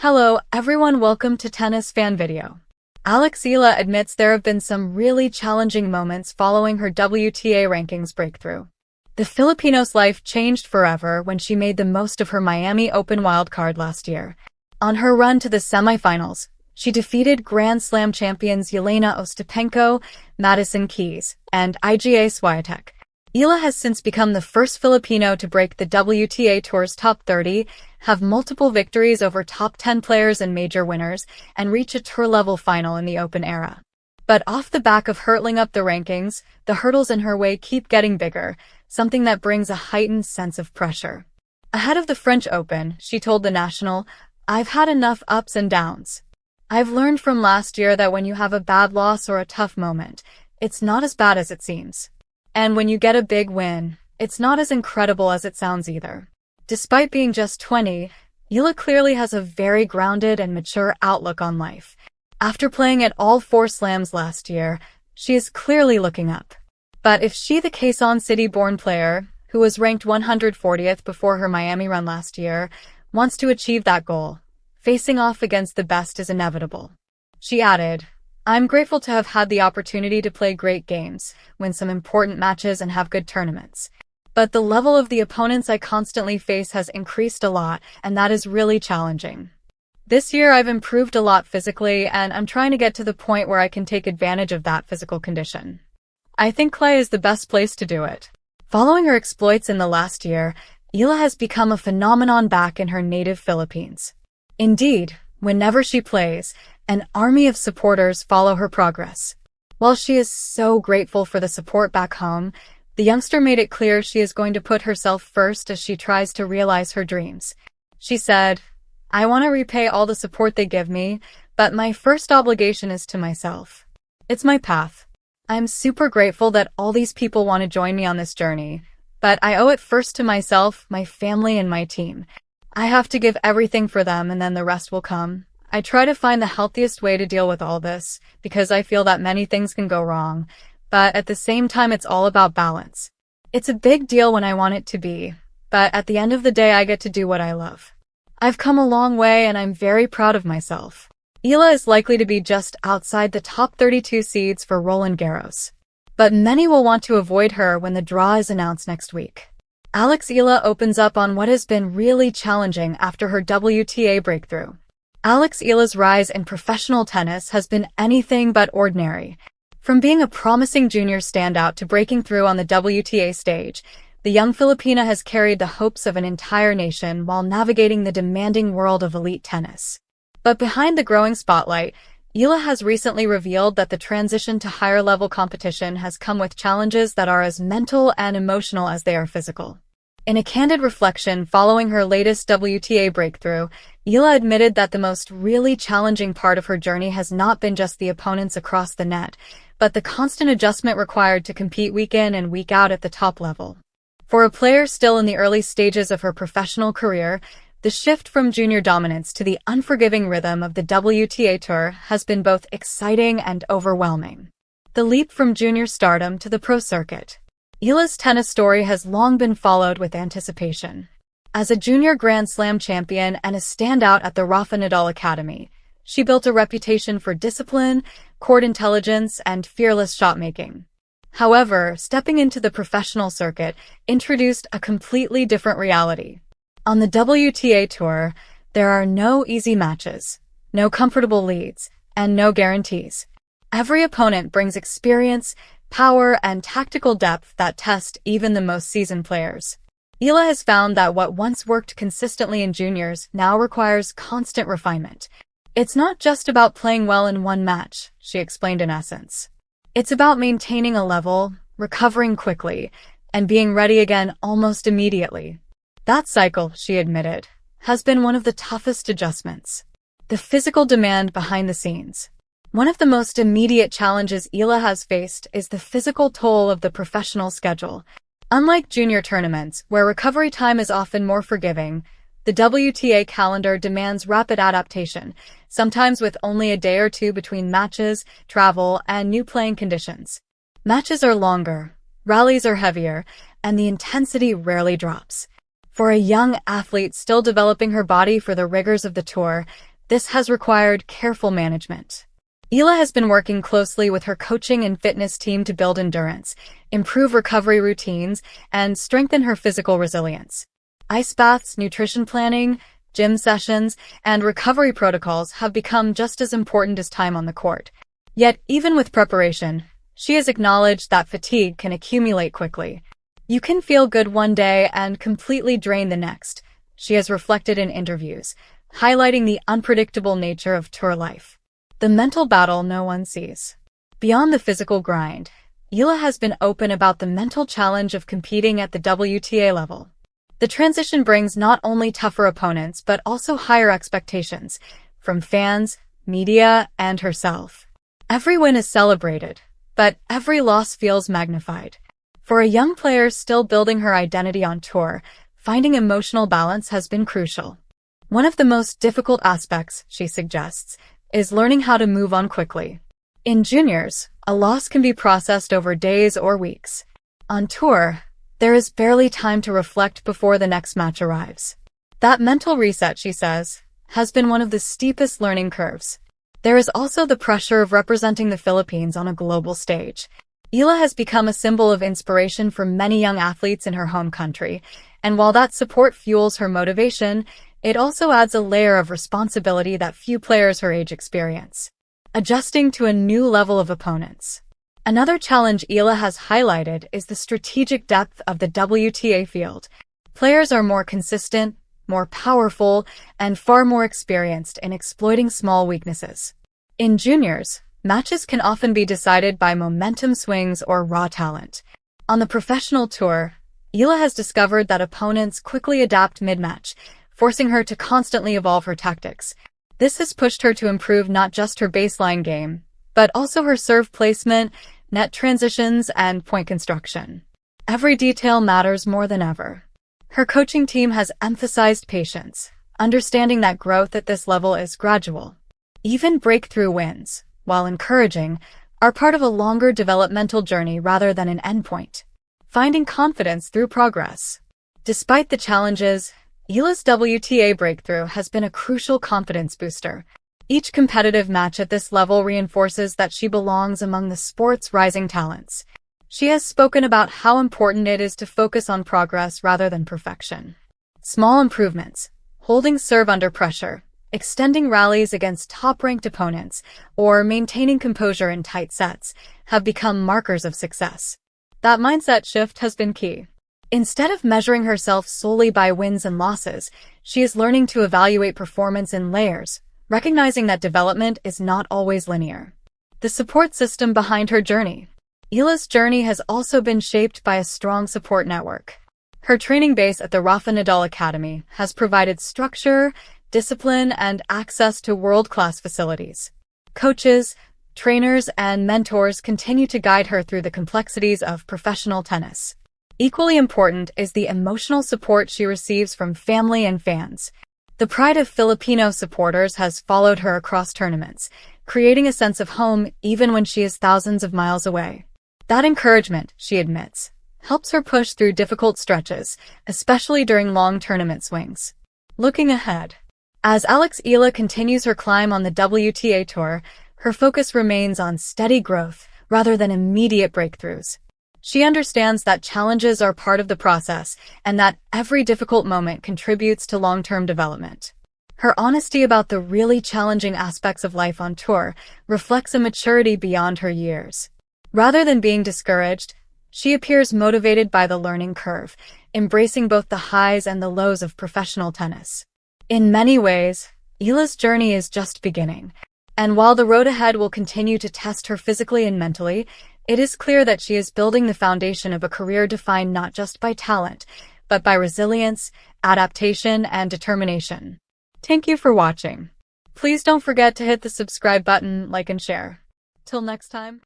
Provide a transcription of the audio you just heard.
Hello, everyone. Welcome to Tennis Fan Video. Eala admits there have been some really challenging moments following her WTA rankings breakthrough. The Filipino's life changed forever when she made the most of her Miami Open wildcard last year. On her run to the semifinals, she defeated Grand Slam champions Jelena Ostapenko, Madison Keys, and Iga Swiatek. Eala has since become the first Filipino to break the WTA Tour's top 30, have multiple victories over top 10 players and major winners, and reach a tour-level final in the Open era. But off the back of hurtling up the rankings, the hurdles in her way keep getting bigger, something that brings a heightened sense of pressure. Ahead of the French Open, she told The National, "I've had enough ups and downs. I've learned from last year that when you have a bad loss or a tough moment, it's not as bad as it seems. And when you get a big win, it's not as incredible as it sounds either." Despite being just 20, Eala clearly has a very grounded and mature outlook on life. After playing at all 4 slams last year, she is clearly looking up. But if she, the Quezon City-born player, who was ranked 140th before her Miami run last year, wants to achieve that goal, facing off against the best is inevitable. She added, "I'm grateful to have had the opportunity to play great games, win some important matches, and have good tournaments. But the level of the opponents I constantly face has increased a lot, and that is really challenging. This year I've improved a lot physically, and I'm trying to get to the point where I can take advantage of that physical condition. I think clay is the best place to do it." Following her exploits in the last year, Eala has become a phenomenon back in her native Philippines. Indeed, whenever she plays, an army of supporters follow her progress. While she is so grateful for the support back home, the youngster made it clear she is going to put herself first as she tries to realize her dreams. She said, "I want to repay all the support they give me, but my first obligation is to myself. It's my path. I'm super grateful that all these people want to join me on this journey, but I owe it first to myself, my family, and my team. I have to give everything for them, and then the rest will come. I try to find the healthiest way to deal with all this, because I feel that many things can go wrong, but at the same time it's all about balance. It's a big deal when I want it to be, but at the end of the day I get to do what I love. I've come a long way and I'm very proud of myself." Eala is likely to be just outside the top 32 seeds for Roland Garros, but many will want to avoid her when the draw is announced next week. Eala opens up on what has been really challenging after her WTA breakthrough. Eala's rise in professional tennis has been anything but ordinary. From being a promising junior standout to breaking through on the WTA stage, the young Filipina has carried the hopes of an entire nation while navigating the demanding world of elite tennis. But behind the growing spotlight, Eala has recently revealed that the transition to higher-level competition has come with challenges that are as mental and emotional as they are physical. In a candid reflection following her latest WTA breakthrough, Eala admitted that the most really challenging part of her journey has not been just the opponents across the net, but the constant adjustment required to compete week in and week out at the top level. For a player still in the early stages of her professional career, the shift from junior dominance to the unforgiving rhythm of the WTA Tour has been both exciting and overwhelming. The leap from junior stardom to the pro circuit. Eala's tennis story has long been followed with anticipation. As a junior Grand Slam champion and a standout at the Rafa Nadal Academy, she built a reputation for discipline, court intelligence, and fearless shot-making. However, stepping into the professional circuit introduced a completely different reality. On the WTA Tour, there are no easy matches, no comfortable leads, and no guarantees. Every opponent brings experience, power, and tactical depth that test even the most seasoned players. Eala has found that what once worked consistently in juniors now requires constant refinement. "It's not just about playing well in one match," she explained in essence. "It's about maintaining a level, recovering quickly, and being ready again almost immediately." That cycle, she admitted, has been one of the toughest adjustments. The physical demand behind the scenes. One of the most immediate challenges Eala has faced is the physical toll of the professional schedule. Unlike junior tournaments, where recovery time is often more forgiving, the WTA calendar demands rapid adaptation, sometimes with only a day or two between matches, travel, and new playing conditions. Matches are longer, rallies are heavier, and the intensity rarely drops. For a young athlete still developing her body for the rigors of the tour, This has required careful management. Eala has been working closely with her coaching and fitness team to build endurance, improve recovery routines, and strengthen her physical resilience. Ice baths, nutrition planning, gym sessions, and recovery protocols have become just as important as time on the court. Yet, even with preparation, she has acknowledged that fatigue can accumulate quickly. You can feel good one day and completely drain the next, she has reflected in interviews, highlighting the unpredictable nature of tour life. The mental battle no one sees. Beyond the physical grind, Eala has been open about the mental challenge of competing at the WTA level. The transition brings not only tougher opponents but also higher expectations, from fans, media, and herself. Every win is celebrated, but every loss feels magnified. For a young player still building her identity on tour, finding emotional balance has been crucial. One of the most difficult aspects, she suggests, is learning how to move on quickly. In juniors, a loss can be processed over days or weeks. On tour, there is barely time to reflect before the next match arrives. That mental reset, she says, has been one of the steepest learning curves. There is also the pressure of representing the Philippines on a global stage. Eala has become a symbol of inspiration for many young athletes in her home country, and while that support fuels her motivation, it also adds a layer of responsibility that few players her age experience. Adjusting to a new level of opponents. Another challenge Eala has highlighted is the strategic depth of the WTA field. Players are more consistent, more powerful, and far more experienced in exploiting small weaknesses. In juniors, matches can often be decided by momentum swings or raw talent. On the professional tour, Eala has discovered that opponents quickly adapt mid-match, forcing her to constantly evolve her tactics. This has pushed her to improve not just her baseline game, but also her serve placement, net transitions, and point construction. Every detail matters more than ever. Her coaching team has emphasized patience, understanding that growth at this level is gradual. Even breakthrough wins, while encouraging, are part of a longer developmental journey rather than an endpoint. Finding confidence through progress. Despite the challenges, Eala's WTA breakthrough has been a crucial confidence booster. Each competitive match at this level reinforces that she belongs among the sport's rising talents. She has spoken about how important it is to focus on progress rather than perfection. Small improvements, holding serve under pressure, extending rallies against top-ranked opponents, or maintaining composure in tight sets, have become markers of success. That mindset shift has been key. Instead of measuring herself solely by wins and losses, she is learning to evaluate performance in layers, recognizing that development is not always linear. The support system behind her journey. Eala's journey has also been shaped by a strong support network. Her training base at the Rafa Nadal Academy has provided structure, discipline, and access to world-class facilities. Coaches, trainers, and mentors continue to guide her through the complexities of professional tennis. Equally important is the emotional support she receives from family and fans. The pride of Filipino supporters has followed her across tournaments, creating a sense of home even when she is thousands of miles away. That encouragement, she admits, helps her push through difficult stretches, especially during long tournament swings. Looking ahead. As Eala continues her climb on the WTA Tour, her focus remains on steady growth rather than immediate breakthroughs. She understands that challenges are part of the process and that every difficult moment contributes to long-term development. Her honesty about the really challenging aspects of life on tour reflects a maturity beyond her years. Rather than being discouraged, she appears motivated by the learning curve, embracing both the highs and the lows of professional tennis. In many ways, Eala's journey is just beginning, and while the road ahead will continue to test her physically and mentally, it is clear that she is building the foundation of a career defined not just by talent, but by resilience, adaptation, and determination. Thank you for watching. Please don't forget to hit the subscribe button, like, and share. Till next time.